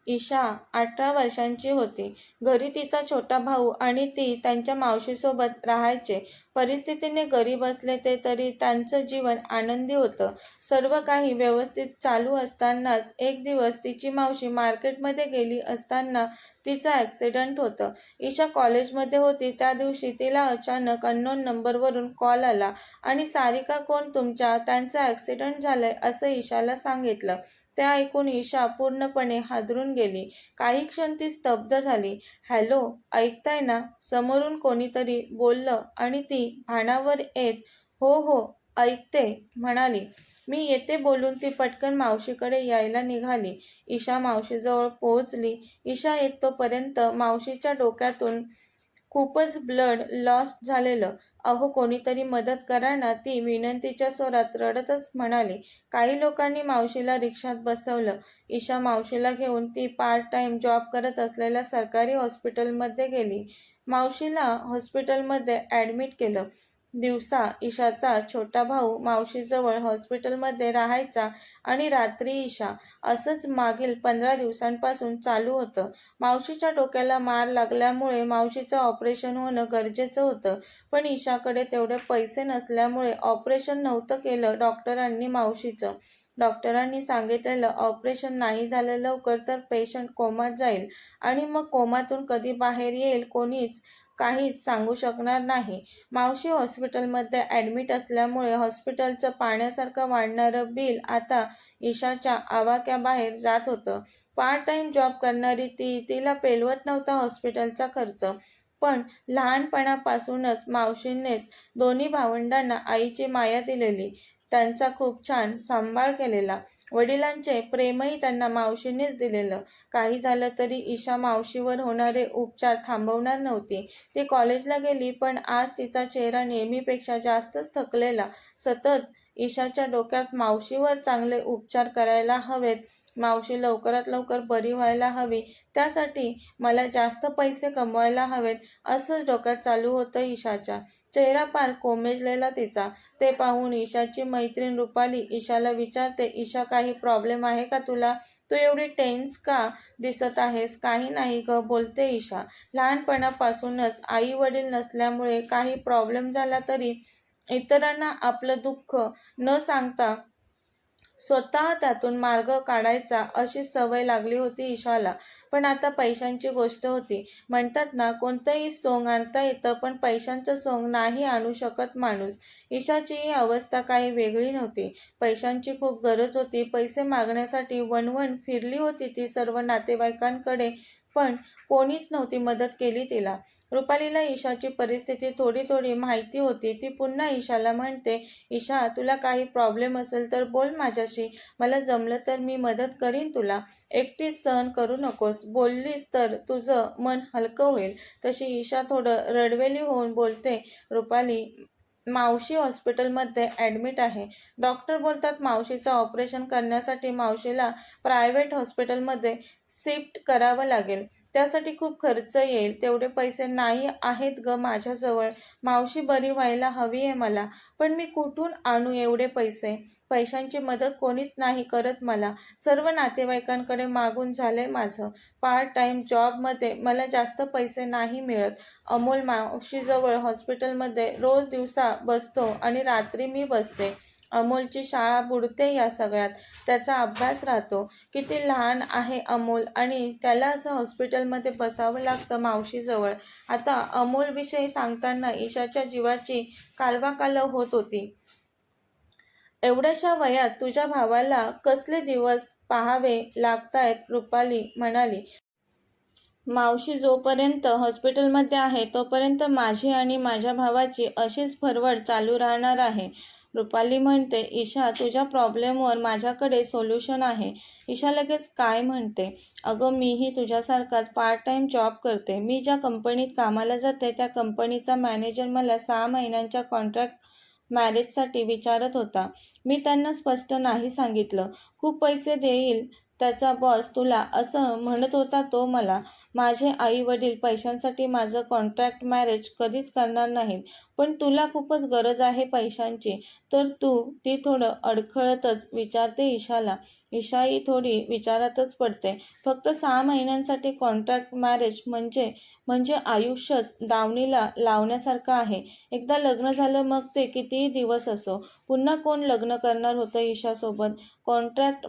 ईशा 18 वर्षांची होती. घरी तिचा छोटा भाऊ आणि ती त्यांच्या मावशीसोबत राहायचे. परिस्थितीने गरीब असले ते तरी त्यांचं जीवन आनंदी होतं. सर्व काही व्यवस्थित चालू असतानाच एक दिवस तिची मावशी मार्केटमध्ये गेली असताना तिचा ॲक्सिडेंट होतं. ईशा कॉलेजमध्ये होती त्या दिवशी तिला अचानक अननोन नंबरवरून कॉल आला आणि सारिका कोण तुमच्या, त्यांचं ॲक्सिडेंट झालंय असं ईशाला सांगितलं. ते ऐकून ईशा पूर्णपणे हादरून गेली. काही क्षण ती स्तब्ध झाली. हॅलो, ऐकताय ना? समोरून कोणीतरी बोललं आणि ती भानावर येत हो हो ऐकते म्हणाली. मी येते बोलून ती पटकन मावशीकडे यायला निघाली. ईशा मावशीजवळ पोहोचली. ईशा येत तोपर्यंत मावशीच्या डोक्यातून खूपच ब्लड लॉस झालेलं. अहो कोणीतरी मदत करा ना, ती विनंतीच्या स्वरात रडतच म्हणाली. काही लोकांनी मावशीला रिक्षात बसवलं. ईशा मावशीला घेऊन ती पार्ट टाइम जॉब करत असलेल्या सरकारी हॉस्पिटलमध्ये गेली. मावशीला हॉस्पिटलमध्ये ॲडमिट केलं. दिवसा ईशाचा छोटा भाऊ मावशीजवळ हॉस्पिटलमध्ये राहायचा आणि रात्री ईशा. असंच मागील 15 दिवसांपासून चालू होतं. मावशीच्या डोक्याला मार लागल्यामुळे मावशीचं ऑपरेशन होणं गरजेचं होतं. पण ईशाकडे तेवढे पैसे नसल्यामुळे ऑपरेशन नव्हतं केलं डॉक्टरांनी मावशीचं. डॉक्टरांनी सांगितलेलं ऑपरेशन नाही झालं लवकर तर पेशंट कोमात जाईल आणि मग कोमातून कधी बाहेर येईल कोणीच काहीच सांगू शकणार नाही. मावशी हॉस्पिटलमध्ये ॲडमिट असल्यामुळे हॉस्पिटलचं पाण्यासारखं वाढणारं बिल आता ईशाच्या आवाक्याबाहेर जात होतं. पार्ट टाइम जॉब करणारी ती, तिला पेलवत नव्हता हॉस्पिटलचा खर्च. पण लहानपणापासूनच मावशीनेच दोन्ही भावंडांना आईची माया दिलेली. त्यांचा खूप छान सांभाळ केलेला. वडिलांचे प्रेमही त्यांना मावशीनेच दिलेलं. काही झालं तरी ईशा मावशीवर होणारे उपचार थांबवणार नव्हती. ती कॉलेजला गेली पण आज तिचा चेहरा नेहमीपेक्षा जास्तच थकलेला. सतत ईशाच्या डोक्यात मावशीवर चांगले उपचार करायला हवेत, मावशी लवकरात लवकर बरी व्हायला हवी, त्यासाठी मला जास्त पैसे कमवायला हवेत असंच डोक्यात चालू होतं ईशाच्या. चेहरा पार कोमेजलेला तिचा. ते पाहून ईशाची मैत्रीण रुपाली ईशाला विचारते, ईशा काही प्रॉब्लेम आहे का तुला? तू एवढी टेन्स का दिसत आहेस? काही नाही ग, बोलते ईशा. लहानपणापासूनच आई वडील नसल्यामुळे काही प्रॉब्लेम झाला तरी इतरांना आपलं दुःख न सांगता स्वतः त्यातून मार्ग काढायचा अशी सवय लागली होती ईशाला. पण आता पैशांची गोष्ट होती. म्हणतात ना, कोणतंही सोंग आणता येतं पण पैशांचं सोंग नाही आणू शकत माणूस. ईशाची ही अवस्था काही वेगळी नव्हती. पैशांची खूप गरज होती. पैसे मागण्यासाठी वणवण फिरली होती ती सर्व नातेवाईकांकडे, पण कोणीच नव्हती मदत केली तिला. रुपालीला ईशाची परिस्थिती थोडी थोडी माहिती होती. ती पुन्हा ईशाला म्हणते, ईशा तुला काही प्रॉब्लेम असेल तर बोल माझ्याशी. मला जमलं तर मी मदत करीन तुला. एकटीच सहन करू नकोस. बोललीस तर तुझं मन हलकं होईल. तशी ईशा थोडं रडवेली होऊन बोलते, रुपाली मावशी हॉस्पिटलमध्ये ॲडमिट आहे. डॉक्टर बोलतात मावशीचं ऑपरेशन करण्यासाठी मावशीला प्रायव्हेट हॉस्पिटलमध्ये शिफ्ट करावं लागेल. त्यासाठी खूप खर्च येईल. तेवढे पैसे नाही आहेत ग माझ्याजवळ. मावशी बरी व्हायला हवी आहे मला, पण मी कुठून आणू एवढे पैसे? पैशांची मदत कोणीच नाही करत मला. सर्व नातेवाईकांकडे मागून झालंय माझं. पार्ट टाइम जॉबमध्ये मला जास्त पैसे नाही मिळत. अमोल मावशीजवळ हॉस्पिटलमध्ये रोज दिवसा बसतो आणि रात्री मी बसते. अमोलची शाळा बुडते या सगळ्यात. त्याचा अभ्यास राहतो. किती लहान आहे अमोल आणि त्याला असं हॉस्पिटलमध्ये बसावं लागतं मावशीजवळ. आता अमोलविषयी सांगताना ईशाच्या जीवाची कालवाकालव होत होती. एवढ्याशा वयात तुझ्या भावाला कसले दिवस पाहावे लागतायत, रुपाली म्हणाली. मावशी जोपर्यंत हॉस्पिटलमध्ये आहे तोपर्यंत माझी आणि माझ्या भावाची अशीच फरवड चालू राहणार आहे. रुपाली म्हणते, ईशा तुझ्या प्रॉब्लेमवर माझ्याकडे सोल्युशन आहे. ईशा लगेच काय म्हणते, अगं मीही तुझ्यासारखाच पार्ट टाइम जॉब करते. मी ज्या कंपनीत कामाला जाते त्या कंपनीचा मॅनेजर मला 6 महिन्यांच्या कॉन्ट्रॅक्ट मॅरेजसाठी विचारत होता. मी त्यांना स्पष्ट नाही सांगितलं. खूप पैसे देईल त्याचा बॉस तुला असं म्हणत होता तो मला. माझे आई वडील पैशांसाठी माझं कॉन्ट्रॅक्ट मॅरेज कधीच करणार नाहीत, पण तुला खूपच गरज आहे पैशांची, तर तू ती थोडं अडखळतच विचारते ईशाला. ईशाही थोडी विचारातच पडते. फक्त 6 महिन्यांसाठी कॉन्ट्रॅक्ट मॅरेज म्हणजे म्हणजे आयुष्यच दावणीला लावण्यासारखं आहे. एकदा लग्न झालं मग ते कितीही दिवस असो. पुन्हा कोण लग्न करणार होतं ईशासोबत? कॉन्ट्रॅक्ट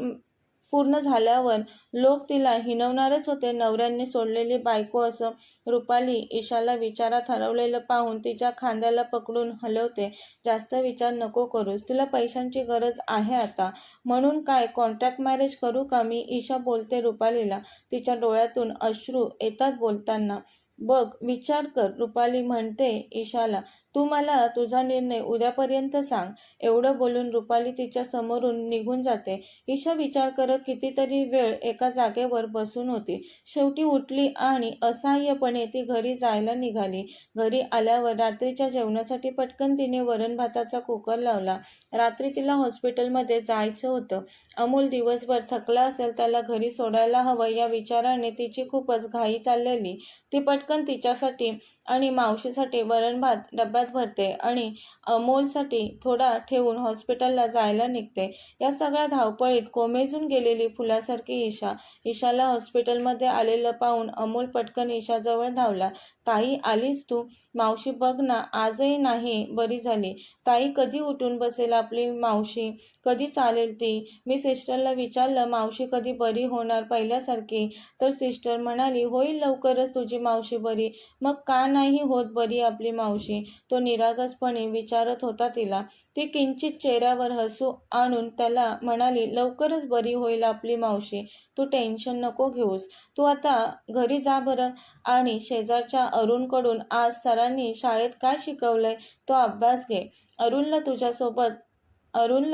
पूर्ण झाल्यावर लोक तिला हिणवणारच होते. नवऱ्याने सोडलेली बायको असं. रुपाली ईशाला विचारात हरवलेलं पाहून तिच्या खांद्याला पकडून हलवते. जास्त विचार नको करूस. तुला पैशांची गरज आहे आता. म्हणून काय कॉन्ट्रॅक्ट मॅरेज करू का मी? ईशा बोलते रुपालीला. तिच्या डोळ्यातून अश्रू येतात बोलताना. बघ, विचार कर, रुपाली म्हणते ईशाला. तू मला तुझा निर्णय उद्यापर्यंत सांग. एवढं बोलून रुपाली तिच्या समोरून निघून जाते. ईशा विचार करत कितीतरी वेळ एका जागेवर बसून होती. शेवटी उठली आणि असहाय्यपणे ती घरी जायला निघाली. घरी आल्यावर रात्रीच्या जेवणासाठी पटकन तिने वरण भाताचा कुकर लावला. रात्री तिला हॉस्पिटलमध्ये जायचं होतं. अमोल दिवसभर थकला असेल, त्याला घरी सोडायला हवं या विचाराने तिची खूपच घाई चाललेली. ती पटकन तिच्यासाठी आणि मावशीसाठी वरण भात डब्यात भरते आणि अमोलसाठी थोडा ठेवून हॉस्पिटलला जायला निघते. या सगळ्या धावपळीत कोमेजून गेलेली फुलासारखी ईशा. ईशाला हॉस्पिटलमध्ये आलेलं पाहून अमोल पटकन ईशाजवळ धावला. ताई, आलीस तू? मावशी बघ ना, आजही नाही बरी झाली. ताई, कधी उठून बसेल आपली मावशी? कधी चालेल ती? मी सिस्टरला विचारलं, मावशी कधी बरी होणार पहिल्यासारखी? तर सिस्टर म्हणाली, होईल लवकरच तुझी मावशी बरी. मग का नाही होत बरी आपली मावशी? तो निरागसपणे विचारत होता तिला. ती किंचित चेहऱ्यावर हसू आणून त्याला म्हणाली, लवकरच बरी होईल आपली मावशी. तू टेन्शन नको घेऊस. तू आता घरी जा बरं. आणि शेजारच्या अरुणकडून आज सरांनी शाळेत काय शिकवलंय तो अभ्यास घे. अरुणला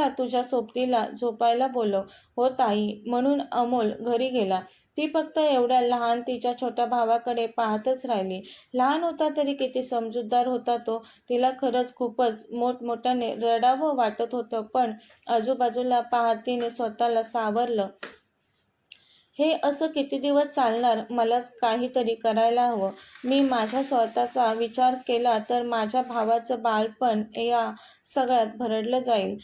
तुझ्या सोबतीला झोपायला बोलव. हो ताई. म्हणून अमोल घरी गेला. ती फक्त एवढ्या लहान तिच्या छोट्या भावाकडे पाहतच राहिली. लहान होता तरी किती समजूतदार होता तो. तिला खरंच खूपच मोठमोठ्याने रडावं वाटत होतं, पण आजूबाजूला पाहत तिने स्वतःला सावरलं. हे असं किती दिवस चालणार? मलाच काहीतरी करायला हवं. मी माझ्या स्वतःचा विचार केला तर माझ्या भावाचं बालपण या सगळ्यात भरडलं जाईल.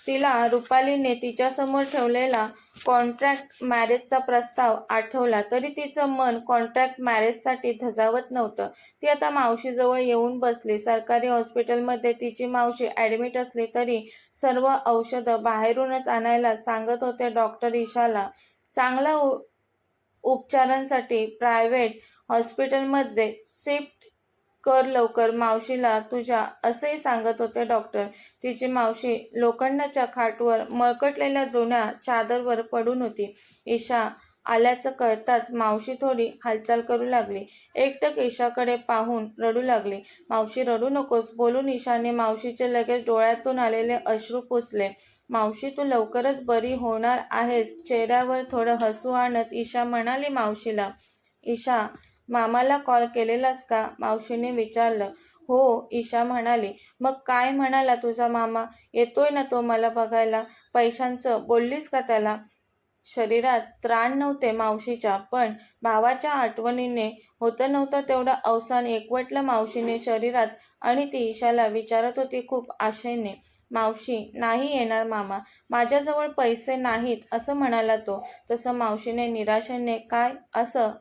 तिला रुपालीने तिच्यासमोर ठेवलेला कॉन्ट्रॅक्ट मॅरेजचा प्रस्ताव आठवला तरी तिचं मन कॉन्ट्रॅक्ट मॅरेजसाठी धजावत नव्हतं. ती आता मावशीजवळ येऊन बसली. सरकारी हॉस्पिटलमध्ये तिची मावशी ॲडमिट असली तरी सर्व औषधं बाहेरूनच आणायला सांगत होते डॉक्टर ईशाला. चांगल्या उपचारांसाठी प्रायव्हेट हॉस्पिटलमध्ये शिफ्ट कर लवकर मावशीला तुझ्या, असंही सांगत होते डॉक्टर. तिची मावशी लोखंडाच्या खाटवर मळकटलेल्या जुन्या चादरवर पडून होती. ईशा आल्याचं कळताच मावशी थोडी हालचाल करू लागली. एकटक ईशाकडे पाहून रडू लागली. मावशी, रडू नकोस बोलून ईशाने मावशीचे लगेच डोळ्यातून आलेले अश्रू पुसले. मावशी, तू लवकरच बरी होणार आहेस. चेहऱ्यावर थोडं हसू आणत ईशा म्हणाली मावशीला. ईशा, मामाला कॉल केलेलास का? मावशीने विचारलं. हो, ईशा म्हणाली. मग काय म्हणाला तुझा मामा? येतोय ना तो मला बघायला? पैशांचं बोललीस का त्याला? शरीरात त्राण नव्हते मावशीच्या, पण भावाच्या आठवणीने होतं नव्हतं तेवढं अवसान एकवटलं मावशीने शरीरात आणि ती ईशाला विचारत होती खूप आशेने. मावशी, नाही येणार मामा. माझ्याजवळ पैसे नाहीत असं म्हणाला तो. तसं मावशीने निराशेने, काय असं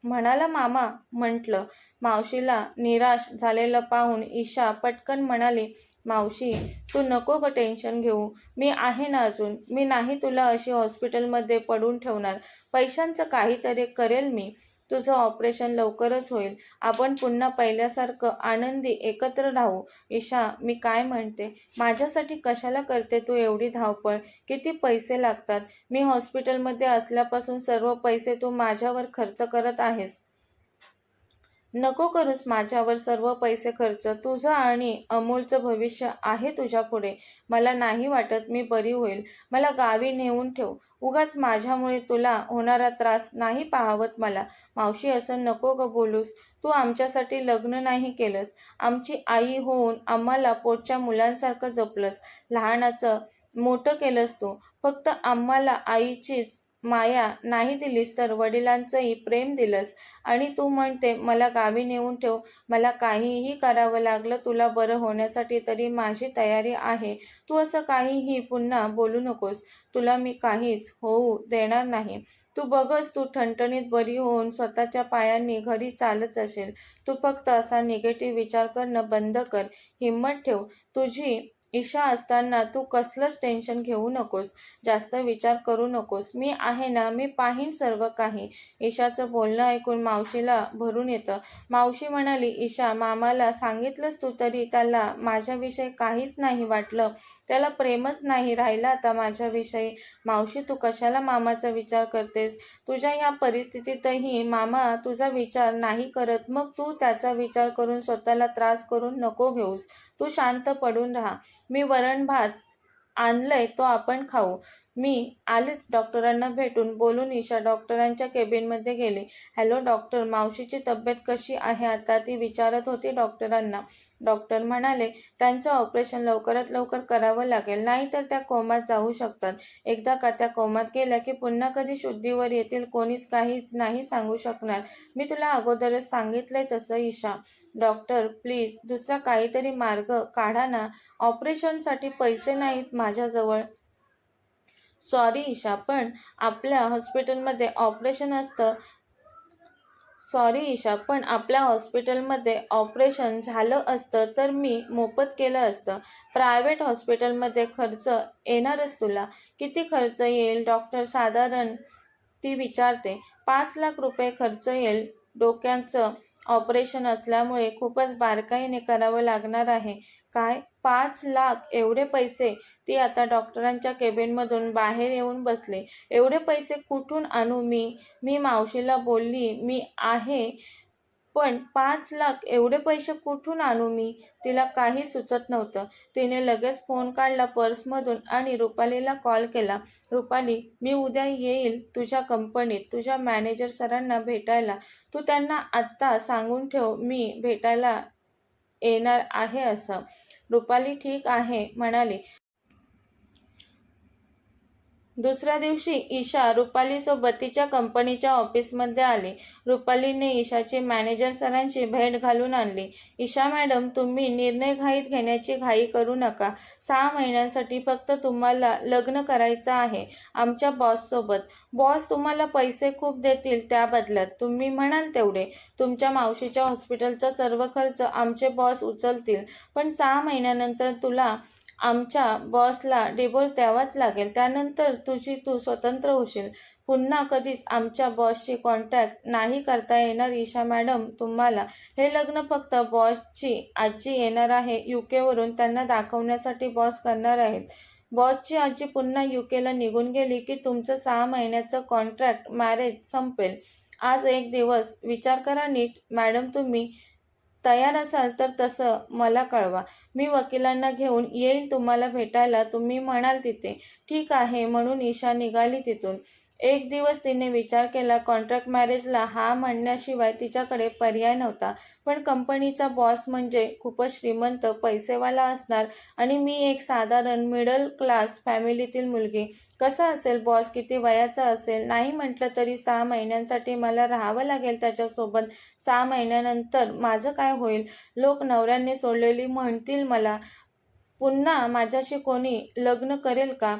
म्हणाला मामा? म्हटलं. मावशीला निराश झालेलं पाहून ईशा पटकन म्हणाली, मावशी, तू नको ग टेन्शन घेऊ. मी आहे ना अजून. मी नाही तुला अशी हॉस्पिटलमध्ये पडून ठेवणार. पैशांचं काहीतरी करेल मी. तुझं ऑपरेशन लवकरच होईल. आपण पुन्हा पहिल्यासारखं आनंदी एकत्र राहू. ईशा, मी काय म्हणते, माझ्यासाठी कशाला करते तू एवढी धावपळ? किती पैसे लागतात? मी हॉस्पिटलमध्ये असल्यापासून सर्व पैसे तू माझ्यावर खर्च करत आहेस. नको करूस माझ्यावर सर्व पैसे खर्च. तुझं आणि अमोलचं भविष्य आहे तुझ्यापुढे. मला नाही वाटत मी बरी होईल. मला गावी नेऊन ठेव. उगाच माझ्यामुळे तुला होणारा त्रास नाही पाहावत मला. मावशी, असं नको ग बोलूस. तू आमच्यासाठी लग्न नाही केलंस. आमची आई होऊन आम्हाला पोटच्या मुलांसारखं जपलंस. लहानाचं मोठं केलंस तू. फक्त आम्हाला आईचीच माया नाही दिलीस तर वडिलांचंही प्रेम दिलंस. आणि तू म्हणते मला गावी नेऊन ठेव. मला काहीही करावं लागलं तुला बरं होण्यासाठी तरी माझी तयारी आहे. तू असं काहीही पुन्हा बोलू नकोस. तुला मी काहीच होऊ देणार नाही. तू बघच, तू ठणठणीत बरी होऊन स्वतःच्या पायांनी घरी चालत असेल. तू फक्त असा निगेटिव्ह विचार करणं बंद कर. हिंमत ठेव. तुझी ईशा असताना तू कसलंच टेन्शन घेऊ नकोस. जास्त विचार करू नकोस. मी आहे ना, मी पाहीन सर्व काही. ईशाचं बोलणं ऐकून मावशीला भरून येतं. मावशी म्हणाली, ईशा, मामाला सांगितलंस तू तरी त्याला माझ्याविषयी काहीच नाही वाटलं. त्याला प्रेमच नाही राहिलं आता माझ्याविषयी. मावशी, तू कशाला मामाचा विचार करतेस? तुझ्या या परिस्थितीतही मामा तुझा विचार नाही करत. मग तू त्याचा विचार करून स्वतःला त्रास करून नको घेऊस. तू शांत पडून राहा. मी वरण भात आणलंय, तो आपण खाऊ. मी आलीच डॉक्टरांना भेटून. बोलून ईशा डॉक्टरांच्या केबिनमध्ये गेली. हॅलो डॉक्टर, मावशीची तब्येत कशी आहे आता? ती विचारत होती डॉक्टरांना. डॉक्टर म्हणाले, त्यांचं ऑपरेशन लवकरात लवकर करावं लागेल, नाहीतर त्या कोमात जाऊ शकतात. एकदा का त्या कोमात गेल्या की पुन्हा कधी शुद्धीवर येतील कोणीच काहीच नाही सांगू शकणार. मी तुला अगोदरच सांगितलंय तसं ईशा. डॉक्टर, प्लीज दुसरा काहीतरी मार्ग काढा ना. ऑपरेशनसाठी पैसे नाहीत माझ्याजवळ. सॉरी ईशा, पण आपल्या हॉस्पिटलमध्ये ऑपरेशन असतं. झालं असतं तर मी मोफत केलं असतं. प्रायव्हेट हॉस्पिटलमध्ये खर्च येणारच तुला. किती खर्च येईल डॉक्टर साधारण? ती विचारते. 5 लाख रुपये खर्च येईल. डोक्याचं ऑपरेशन असल्यामुळे खूपच बारकाईने करावं लागणार आहे. काय? 5 लाख? एवढे पैसे? ती आता डॉक्टरांच्या केबिनमधून बाहेर येऊन बसली. एवढे पैसे कुठून आणू मी? मी मावशीला बोलली मी आहे, पण 5 लाख एवढे पैसे कुठून आणू मी? तिला काही सुचत नव्हतं. तिने लगेच फोन काढला पर्समधून आणि रुपालीला कॉल केला. रुपाली, मी उद्या येईल तुझ्या कंपनीत तुझ्या मॅनेजर सरांना भेटायला. तू त्यांना आत्ता सांगून ठेव मी भेटायला येणार आहे असं. रुपाली ठीक आहे म्हणाली. दुसऱ्या दिवशी ईशा रुपालीसोबत तिच्या कंपनीच्या ऑफिसमध्ये आली. रुपालीने ईशाची मॅनेजर सरांशी भेट घालून आणली. ईशा मॅडम, तुम्ही निर्णय घाईत घेण्याची घाई करू नका. 6 महिन्यांसाठी फक्त तुम्हाला लग्न करायचं आहे आमच्या बॉससोबत. बॉस तुम्हाला पैसे खूप देतील त्या बदल्यात. तुम्ही म्हणाल तेवढे. तुमच्या मावशीच्या हॉस्पिटलचा सर्व खर्च आमचे बॉस उचलतील. पण 6 महिन्यानंतर तुला आमच्या बॉसला डिव्होर्स द्यावाच लागेल. त्यानंतर तू स्वतंत्र होशील. पुन्हा कधीच आमच्या बॉसशी कॉन्टॅक्ट नाही करता येणार ईशा मॅडम तुम्हाला. हे लग्न फक्त बॉसची आजी येणार आहे युकेवरून. त्यांना दाखवण्यासाठी बॉस करणार आहेत. बॉसची आजी पुन्हा युकेला निघून गेली की तुमचं 6 महिन्याचं कॉन्ट्रॅक्ट मॅरेज संपेल. आज एक दिवस विचार करा नीट. मॅडम, तुम्ही तयार असाल तर तसं मला कळवा. मी वकिलांना घेऊन येईल तुम्हाला भेटायला. तुम्ही म्हणाल तिथे. ठीक आहे म्हणून ईशा निघाली तिथून. एक दिवस तिने विचार केला. कॉन्ट्रॅक्ट मॅरेजला हा म्हणण्याशिवाय तिच्याकडे पर्याय नव्हता. पण कंपनीचा बॉस म्हणजे खूपच श्रीमंत पैसेवाला असणार आणि मी एक साधारण मिडल क्लास फॅमिलीतील मुलगी. कसा असेल बॉस? किती वयाचा असेल? नाही म्हटलं तरी 6 महिन्यांसाठी मला राहावं लागेल त्याच्यासोबत. 6 महिन्यानंतर माझं काय होईल? लोक नवऱ्याने सोडलेली म्हणतील मला. पुन्हा माझ्याशी कोणी लग्न करेल का?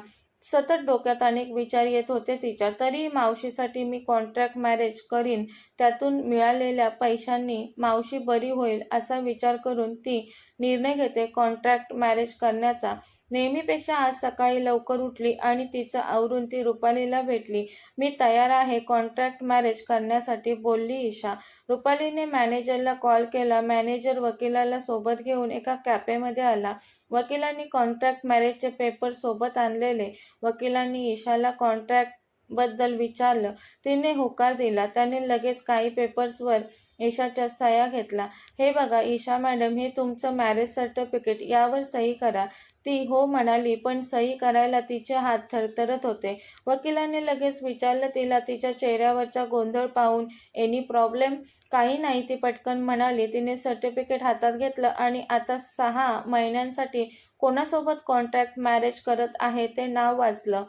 सतत डोक्यात अनेक विचार येत होते तिच्या. तरी मावशीसाठी मी कॉन्ट्रॅक्ट मॅरेज करीन. त्यातून मिळालेल्या पैशांनी मावशी बरी होईल असा विचार करून ती निर्णय घेते कॉन्ट्रॅक्ट मॅरेज करण्याचा. नेहमीपेक्षा आज सकाळी लवकर उठली आणि तिचं आवरून ती रुपालीला भेटली. मी तयार आहे कॉन्ट्रॅक्ट मॅरेज करण्यासाठी, बोलली ईशा. रुपालीने मॅनेजरला कॉल केला. मॅनेजर वकिलाला सोबत घेऊन एका कॅफेमध्ये आला. वकिलांनी कॉन्ट्रॅक्ट मॅरेजचे पेपर सोबत आणलेले. वकिलांनी ईशाला कॉन्ट्रॅक्ट बद्दल विचारलं. तिने होकार दिला. त्याने लगेच काही पेपर्सवर ईशाच्या सह्या घेतला. हे बघा ईशा मॅडम, हे तुमचं मॅरेज सर्टिफिकेट, यावर सही करा. ती हो म्हणाली, पण सही करायला तिचे हात थरथरत होते. वकिलाने लगेच विचारलं तिला. तिच्या चेहऱ्यावरचा गोंधळ पाहून, एनी प्रॉब्लेम? काही नाही, ती पटकन म्हणाली. तिने सर्टिफिकेट हातात घेतलं आणि आता 6 महिन्यांसाठी कोणासोबत कॉन्ट्रॅक्ट मॅरेज करत आहे ते नाव वाचलं.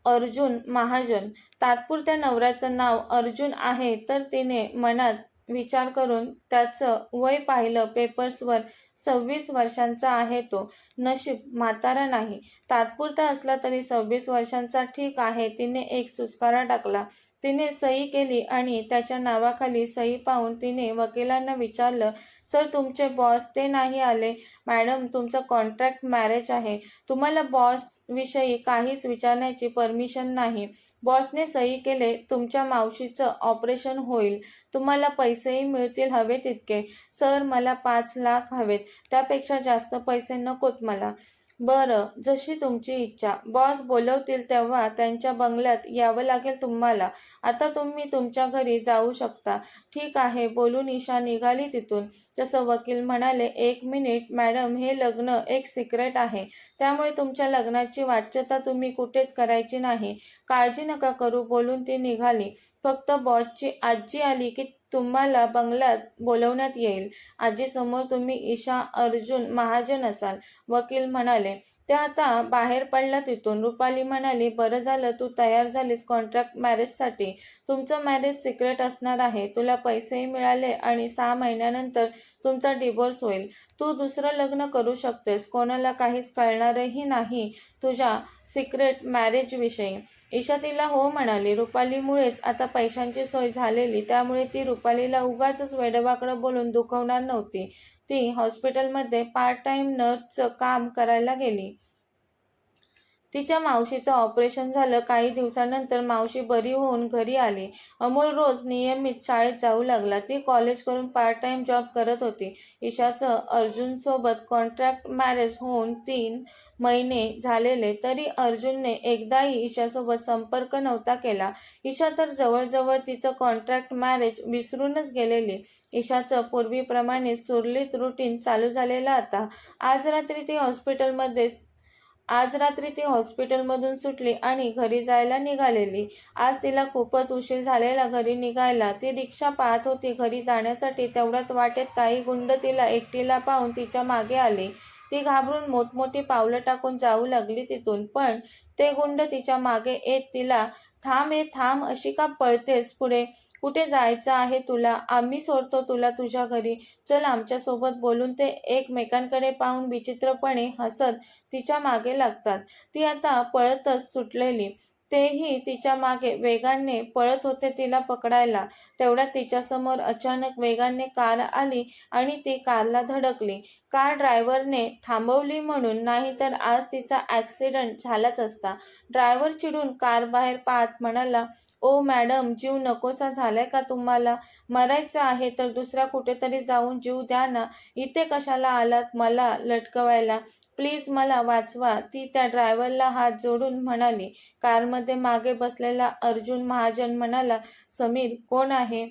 अर्जुन महाजन. तात्पुरत्या नवऱ्याचं नाव अर्जुन आहे तर तिने मनात विचार करून त्याचं वय पाहिलं. पेपर्सवर 26 वर्षांचा आहे तो. नशीब म्हातारा नाही. तात्पुरता असला तरी 26 वर्षांचा ठीक आहे. तिने एक सुस्कारा टाकला. तिने सही केली आणि त्याच्या नावाखाली सही पाहून तिने वकिलांना विचारलं, सर तुमचे बॉस ते नाही आले? मॅडम, तुमचं कॉन्ट्रॅक्ट मॅरेज आहे. तुम्हाला बॉसविषयी काहीच विचारण्याची परमिशन नाही. बॉसने सही केले. तुमच्या मावशीचं ऑपरेशन होईल. तुम्हाला पैसेही मिळतील हवे तितके. सर मला 5 लाख हवेत. त्यापेक्षा जास्त पैसे नकोत मला. बरं, जशी तुमची इच्छा. बॉस बोलवतील तेव्हा त्यांच्या बंगल्यात यावं लागेल तुम्हाला. आता तुम्ही तुमच्या घरी जाऊ शकता. ठीक आहे, बोलून ईशा निघाली तिथून. तसं वकील म्हणाले, 1 मिनिट मॅडम, हे लग्न एक सिक्रेट आहे. त्यामुळे तुमच्या लग्नाची वाच्यता तुम्ही कुठेच करायची नाही. काळजी नका करू. बोलून ती निघाली. फक्त बॉसची आजी आली की तुम्हाला बंगल्यात बोलवण्यात येईल. आजीसमोर तुम्ही ईशा अर्जुन महाजन असाल. वकील म्हणाले. ते आता बाहेर पडला तिथून. रुपाली म्हणाली, बरं झालं तू तयार झालीस कॉन्ट्रॅक्ट मॅरेजसाठी. तुमचं मॅरेज सिक्रेट असणार आहे. तुला पैसेही मिळाले आणि 6 महिन्यानंतर तुमचा डिव्होर्स होईल. तू दुसरं लग्न करू शकतेस. कोणाला काहीच कळणारही नाही तुझ्या सिक्रेट मॅरेजविषयी. ईशा तिला हो म्हणाली. रुपालीमुळेच आता पैशांची सोय झालेली, त्यामुळे ती रुपालीला उगाचच वेडवाकडं बोलून दुखवणार नव्हती. ती हॉस्पिटलमध्ये पार्ट टाइम नर्सचं काम करायला गेली. तिच्या मावशीचं ऑपरेशन झालं. काही दिवसानंतर मावशी बरी होऊन घरी आली. अमोल रोज नियमित शाळेत जाऊ लागला. ती कॉलेज करून पार्ट टाइम जॉब करत होती. ईशाचं अर्जुनसोबत कॉन्ट्रॅक्ट मॅरेज होऊन 3 महिने झालेले तरी अर्जुनने एकदाही ईशासोबत संपर्क नव्हता केला. ईशा तर जवळजवळ तिचं कॉन्ट्रॅक्ट मॅरेज विसरूनच गेलेली. ईशाचं पूर्वीप्रमाणे सुरळीत रुटीन चालू झालेलं आता. आज रात्री ती हॉस्पिटलमधून सुटली आणि घरी जायला निघालेली. आज तिला खूपच उशीर झालेला घरी निघायला. ती रिक्षा पाहत होती घरी जाण्यासाठी. तेवढ्यात वाटेत काही गुंड तिला एकटीला पाहून तिच्या मागे आले. ती घाबरून मोठमोठी पावलं टाकून जाऊ लागली तिथून. पण ते गुंड तिच्या मागे येत तिला, थांब थांब, अशी का पळतेस पुढे? कुठे जायचं आहे तुला? आम्ही सोडतो तुला तुझ्या घरी. चल आमच्यासोबत. बोलून ते एकमेकांकडे पाहून विचित्रपणे हसत तिच्या मागे लागतात. ती आता पळतच सुटलेली. तेही तिच्या मागे वेगाने पळत होते तिला पकडायला. तेवढ्यात तिच्यासमोर अचानक वेगाने कार आली आणि ती कारला धडकली. कार ड्रायव्हरने थांबवली म्हणून, नाहीतर आज तिचा ॲक्सिडेंट झालाच असता. ड्रायव्हर चिडून कार बाहेर पाहत म्हणाला, ओ मॅडम, जीव नकोसा झालाय का तुम्हाला? मरायचं आहे तर दुसऱ्या कुठेतरी जाऊन जीव द्या ना. इथे कशाला आलात मला लटकवायला? प्लीज मला वाचवा. ती त्या ड्रायव्हरला हात जोडून म्हणाली. कारमध्ये मागे बसलेला अर्जुन महाजन म्हणाला, समीर कोण आहे?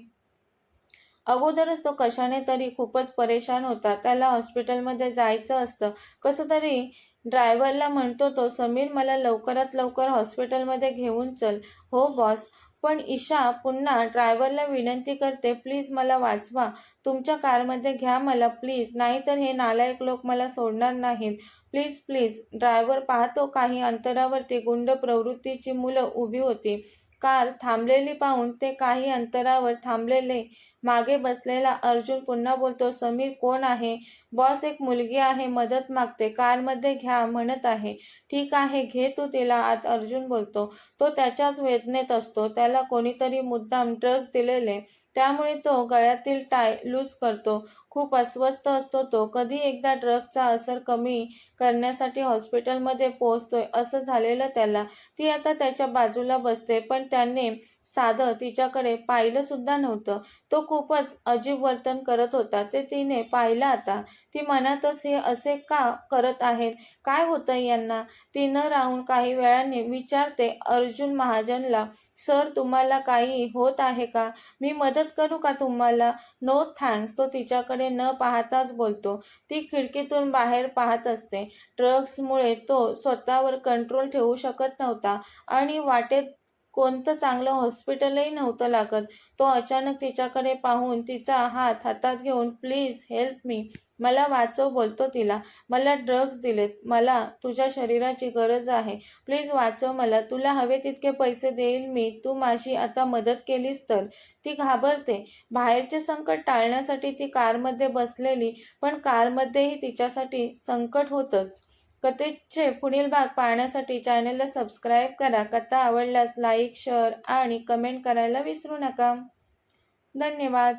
अगोदरच तो कशाने तरी खूपच परेशान होता. त्याला हॉस्पिटलमध्ये जायचं असतं. कसं तरी ड्रायव्हरला म्हणतो तो, समीर मला लवकरात लवकर हॉस्पिटलमध्ये घेऊन चल. हो बॉस. पण ईशा पुन्हा ड्रायव्हरला विनंती करते, प्लीज मला वाचवा. तुमच्या कारमध्ये घ्या मला प्लीज, नाहीतर हे नालायक लोक मला सोडणार नाहीत. Please please. ड्रायव्हर पाहतो काही अंतरावरती गुंड प्रवृत्तीची मुलं उभी होती. कार थांबलेली पाहून ते काही अंतरावर थांबलेले. मागे बसलेला अर्जुन पुन्हा बोलतो, समीर कोण आहे? बॉस, एक मुलगी आहे, मदत मागते, कारमध्ये घ्या म्हणत आहे. ठीक आहे, घे तू तिला आत, अर्जुन बोलतो. तो त्याच्याच वेदनेत असतो. त्याला कोणीतरी मुद्दाम ड्रग्ज दिलेले. त्यामुळे तो गळ्यातील टाय लूज करतो. खूप अस्वस्थ असतो तो. कधी एकदा ड्रग्जचा असर कमी करण्यासाठी हॉस्पिटलमध्ये पोहोचतोय असं झालेलं त्याला. ती आता त्याच्या बाजूला बसते, पण त्याने साधं तिच्याकडे पाहिलं सुद्धा नव्हतं. तो खूपच अजीब वर्तन करत होता ते तिने पाहिलं आता. ती मनातच हे असे का करत आहेत? काय होतंय यांना? ती न राहून काही वेळाने विचारते अर्जुन महाजनला, सर तुम्हाला काही होत आहे का? मी मदत करू का तुम्हाला? नो थँक्स, तो तिच्याकडे न पाहताच बोलतो. ती खिडकीतून बाहेर पाहत असते. ड्रग्जमुळे तो स्वतःवर कंट्रोल ठेवू शकत नव्हता आणि वाटेत कोणतं चांगलं हॉस्पिटलही नव्हतं लागत. तो अचानक तिच्याकडे पाहून तिचा हात हातात घेऊन प्लीज हेल्प मी, मला वाचव बोलतो तिला. मला ड्रग्ज दिलेत, मला तुझ्या शरीराची गरज आहे, प्लीज वाचव मला, तुला हवे तितके पैसे देईल मी, तू माझी आता मदत केलीस तर. ती घाबरते. बाहेरचे संकट टाळण्यासाठी ती कारमध्ये बसलेली, पण कारमध्येही तिच्यासाठी संकट होतंच. कथेचे पुढील भाग पाहण्यासाठी चॅनलला सबस्क्राईब करा. कथा आवडल्यास लाईक, शेअर आणि कमेंट करायला विसरू नका. धन्यवाद.